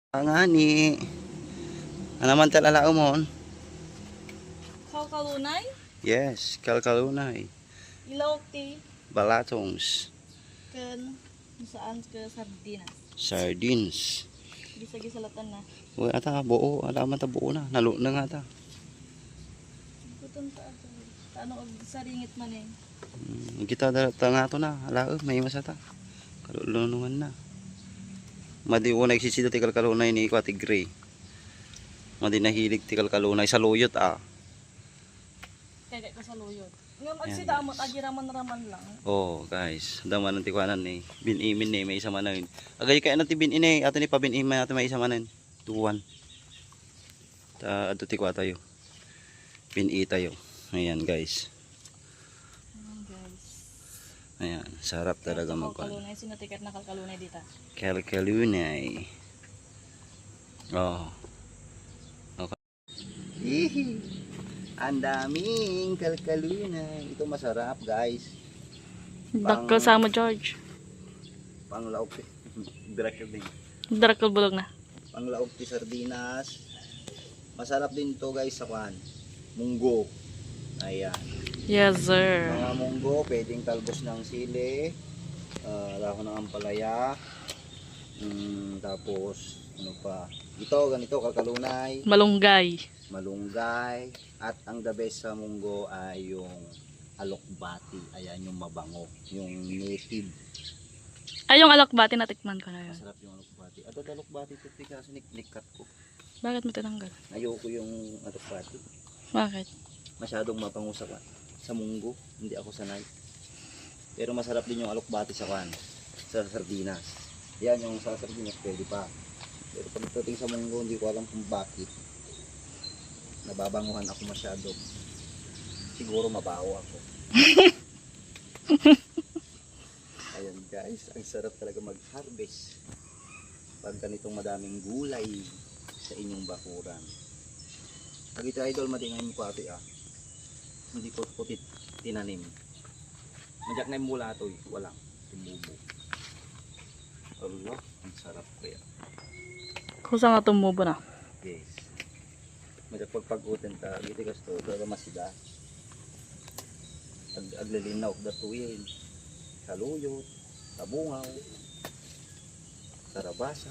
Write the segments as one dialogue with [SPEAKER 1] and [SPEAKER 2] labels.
[SPEAKER 1] Nga ni anaman talala umon.
[SPEAKER 2] Kalkalunay,
[SPEAKER 1] Yes, kalkalunay.
[SPEAKER 2] ilaw ti,
[SPEAKER 1] Balatongs,
[SPEAKER 2] kan saan ke sardinas.
[SPEAKER 1] sardines.
[SPEAKER 2] Bisa salatan na.
[SPEAKER 1] Uy, ata buo, alaman ta buo na. Nalo na nga ta.
[SPEAKER 2] Gutom ta ato. Ano og saringit man eh.
[SPEAKER 1] Kita data nga to na. Ala, may masata. Kalulunungan na. Madi una nagsisida ti kalkalunay ni Kwati Gray. Madi nahilig ti kalkalunay sa luyot
[SPEAKER 2] Kaya ka sa luyot. Ngam agsida mo agiraman-raman lang.
[SPEAKER 1] Oh, guys, daman ng tikwanan ni binimin ni may isa manan. Agay kay ti binin ni ato ni pabinimin ato may isa manan. Tuwan. Ta adto tikwa tayo. Bini tayo. Ayan, guys.
[SPEAKER 2] Guys.
[SPEAKER 1] Ayan, sarap talaga magkuhan.
[SPEAKER 2] Kalkalunay, sino tiket na kalkalunay dita?
[SPEAKER 1] Kalkalunay. Oh. Okay. Hihi. Ang daming kalkalunay. Ito masarap, guys.
[SPEAKER 2] Dakkel sama George.
[SPEAKER 1] Panglaog ti. Direkta din.
[SPEAKER 2] Dakkel bulog na.
[SPEAKER 1] Panglaog ti sardinas. Masarap din to, guys, sa kwan. Munggo. Ayan.
[SPEAKER 2] Yes, sir.
[SPEAKER 1] Mga munggo, pwedeng talbos ng sili. Dahon ng ampalaya. Tapos, ano pa? Ito, ganito, kalkalunay.
[SPEAKER 2] Malunggay.
[SPEAKER 1] Malunggay. At ang the best sa munggo ay yung alokbati. Ayan, yung mabango. Yung native.
[SPEAKER 2] Ay, yung alakbati natikman ko na yun.
[SPEAKER 1] Masarap yung alokbati. At ang alokbati ito, kasi niknikat ko.
[SPEAKER 2] Bakit mo tinanggal?
[SPEAKER 1] Ayoko yung alokbati.
[SPEAKER 2] Bakit?
[SPEAKER 1] Masyadong mabango sa munggo. Hindi ako sanay. Pero masarap din yung alokbati sa kwan. Sa sardinas. Yan, yung sa sardinas pwede pa. Pero pagdating sa munggo, hindi ko alam kung bakit. Nababanguhan ako masyado. Siguro mabaho ako. Ayan, guys, ang sarap talaga mag-harvest pag ganitong madaming gulay sa inyong bakuran. Pag ito idol, madingay ko ate hindi ko putit tinanim. Madyak na yung mula ito walang tumubo. Allah, ang sarap kaya.
[SPEAKER 2] Kusa nga tumubo na.
[SPEAKER 1] Yes. Madyak pagpagutin ta, giti kasto, talaga masida. Aglalinaw, datuin. Saluyot, tabungaw, sarabasa.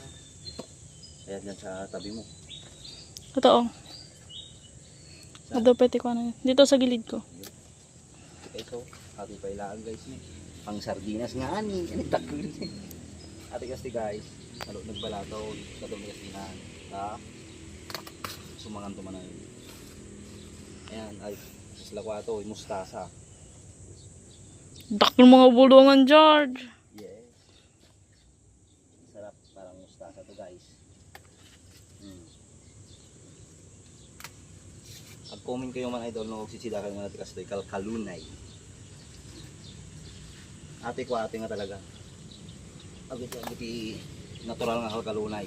[SPEAKER 1] Ayan yan sa tabi mo.
[SPEAKER 2] Totoo. Ado pwede ko ano. Dito sa gilid ko.
[SPEAKER 1] Ito, ati pa ilaan guys ni. Pang sardinas nga ani, ani takul ni. Ati kasi guys, nagbalataw, kadong kasi na. Sumangan to man na yun. Ayan, ay sila ko ato, mustasa.
[SPEAKER 2] Dakil mga bulungan, George.
[SPEAKER 1] Yes. Sarap, parang mustasa to guys. Pag-comment kayo man idol no sisida kayo natin kasi kalkalunay. Ate ko ate nga talaga. Agiti natural nga kalkalunay.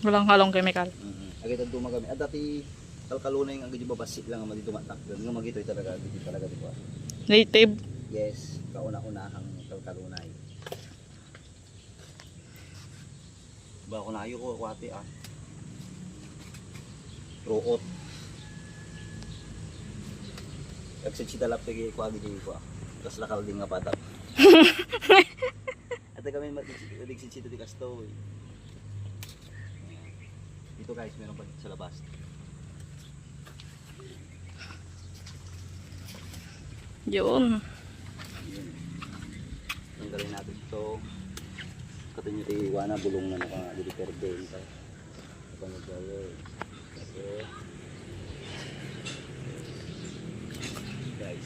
[SPEAKER 2] Walang halong chemical.
[SPEAKER 1] Agiti dumagami. At dati kalkalunay nga agiti babasik lang nga dumatak. Nga magitoy talaga agiti talaga di ba?
[SPEAKER 2] Native.
[SPEAKER 1] Yes, kauna-unahang kalkalunay. Ba ko na ayo ko ate Ruot. Kagsitsita lap tagi ko agi ko. Tas lakal din nga patap. At kami magsitsita di kasto. Dito guys, meron pa sa labas.
[SPEAKER 2] Yun.
[SPEAKER 1] Tanggalin natin ito. Katanya di wana bulong na naka di perde ito. Panggawa. Kasi guys.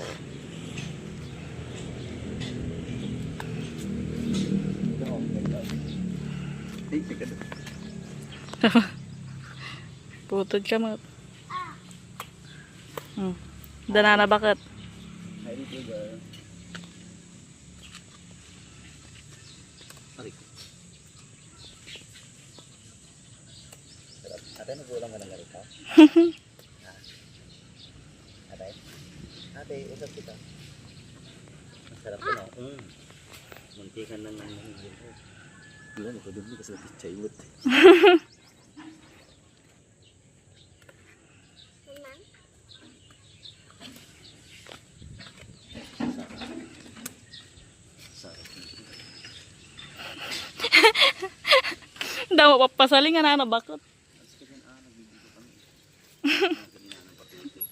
[SPEAKER 2] Putod ka mga. Danana bakit?
[SPEAKER 1] Ay dito girl. Arik. Ate nagulang ka ng ganito? Ate, usap kita. Masarap ko no? Muntikan lang ng Wala, napadugli kasi chaywot. Sarap.
[SPEAKER 2] Daw papasaling nga na bakit.
[SPEAKER 1] Alas ka dyan, nagbibigo kami. Ganina ng papete.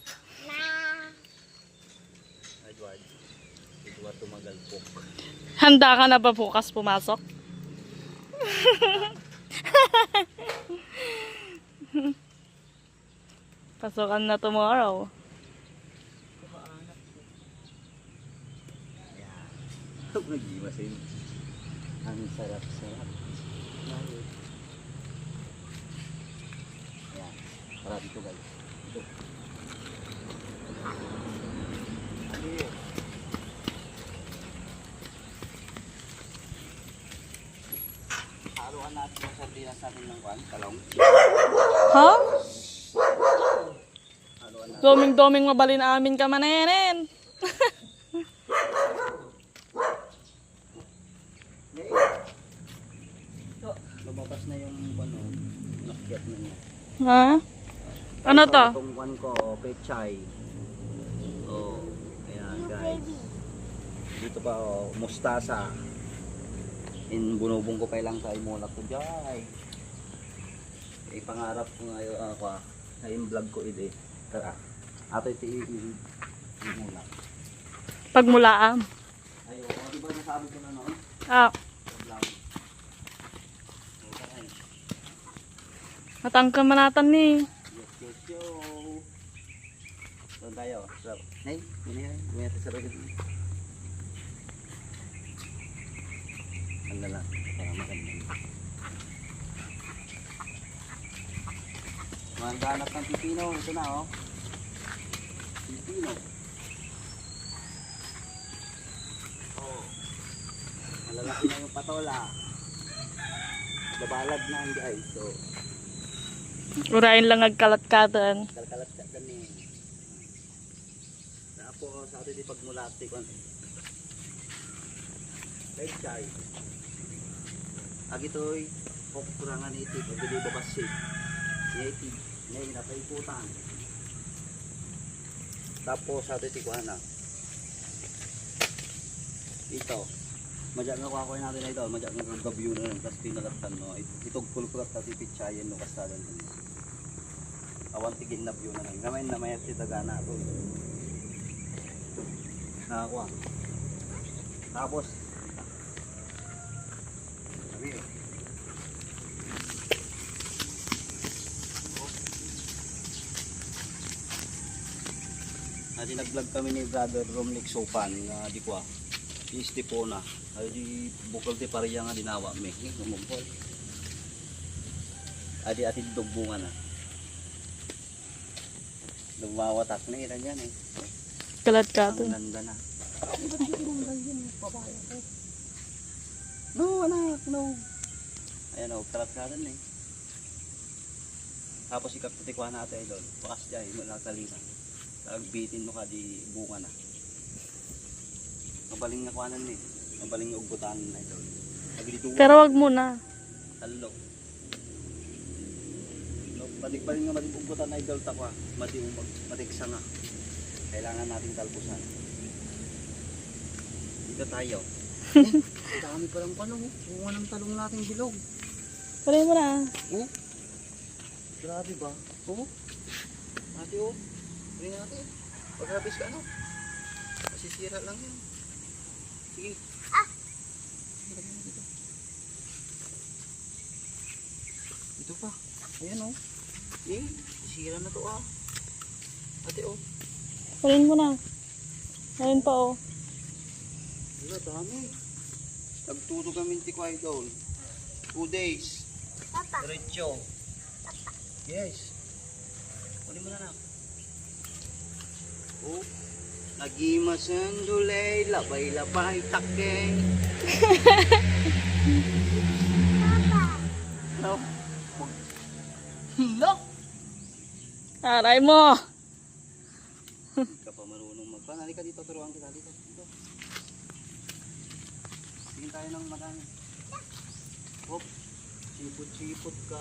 [SPEAKER 1] Edward tumagal po.
[SPEAKER 2] Handa ka na ba bukas pumasok? Pasokan na tomorrow.
[SPEAKER 1] Ayan. Nag-imasin. Ang sarap-sarap. Ayun. Ayan. Tara dito guys. Dito. Ayun. Haluan natin yung sardinas natin ng talong.
[SPEAKER 2] Ha?
[SPEAKER 1] Haluan natin.
[SPEAKER 2] Doming-doming mabalin amin ka manenen.
[SPEAKER 1] Lumabas na yung ano, nakyat na niya.
[SPEAKER 2] Ha? Ano to?
[SPEAKER 1] Itong one ko, pechay. Oh, ayan guys. Dito pa oh, mustasa. Bunubong ko pa lang sa imulak ko dyan. Pangarap ko ngayon ako ngayon vlog ko ide. Tara. Ato ito imulak.
[SPEAKER 2] Pagmulaan.
[SPEAKER 1] Ayo, di ba nasabi ko na noon?
[SPEAKER 2] Ah,
[SPEAKER 1] Vlog.
[SPEAKER 2] matangka manatan ni.
[SPEAKER 1] Yo. Doon tayo. Sarap. Nay, ini yan. May sarap dito. Ang lala. Para maganda. Maghanap ng pipino. Ito na oh. Pipino. Oh. Malalaki na yung patola. Babalad na ang guys. So,
[SPEAKER 2] Urain lang agkalat-katan.
[SPEAKER 1] kalkalat ka kami. Tapos sa atin di pagmulati ko. Right side. Agitoy, kurangan iti pagdili babasi. Yeti, nay napaikutan. Tapos sa atin di kuana. Ito. Majak nga kuha ko natin ito. Majak nga gabyo na rin. Tapos pinalatan no. Itog kulkulat natin pitchayan no kasalan. Awan tigin na view na lang. Gamayin na mayat si Tagana ito. Nakakuha. Tapos. Sabi eh. Adi nag-vlog kami ni Brother Romnick Sopan na di ko di Stepona. Ay di bukal ti pariya nga dinawa mi. Gumumpol. Adi ati dugbungan na. Lumawatak na ilan yan eh. Ang
[SPEAKER 2] Kalat-katan.
[SPEAKER 1] ganda na. No anak, no. Ayan o, kalat-katan eh. Tapos ikapatikuhan natin idol. Bakas dyan, malakalisan. Bitin mo ka di bunga na. Mabaling nga kuhanan eh. Mabaling nga ugbutan na idol.
[SPEAKER 2] Pero wag muna.
[SPEAKER 1] Talo. No, batik-baling nga matibugbutan na idol takwa. Matiksa nga. Kailangan nating talbusan. Dito tayo. Ang dami pa lang pala. Bunga ng talong nating bilog.
[SPEAKER 2] Pare mo na.
[SPEAKER 1] Oh. Grabe ba? Oh. Ate oh. Pwede natin. Pag-harvest ka ano? Masisira lang yan. Sige. Lagyan mo dito. Ito pa. Ayan oh. Sira na to ah. Ate oh.
[SPEAKER 2] Parin mo na. Ayun pa oh.
[SPEAKER 1] Wala, dami. Nagtuto kami ko idol. 2 days.
[SPEAKER 3] Papa.
[SPEAKER 1] Diretso. Yes. Kunin mo na lang. Oh. Nagimasan dulay, labay-labay, takeng. Hello? Hello?
[SPEAKER 2] Aray mo.
[SPEAKER 1] Hindi ka pa marunong magpan. Halika dito, turuan kita dito. Dito. Tingin tayo ng marami. Hop, sipot-sipot ka.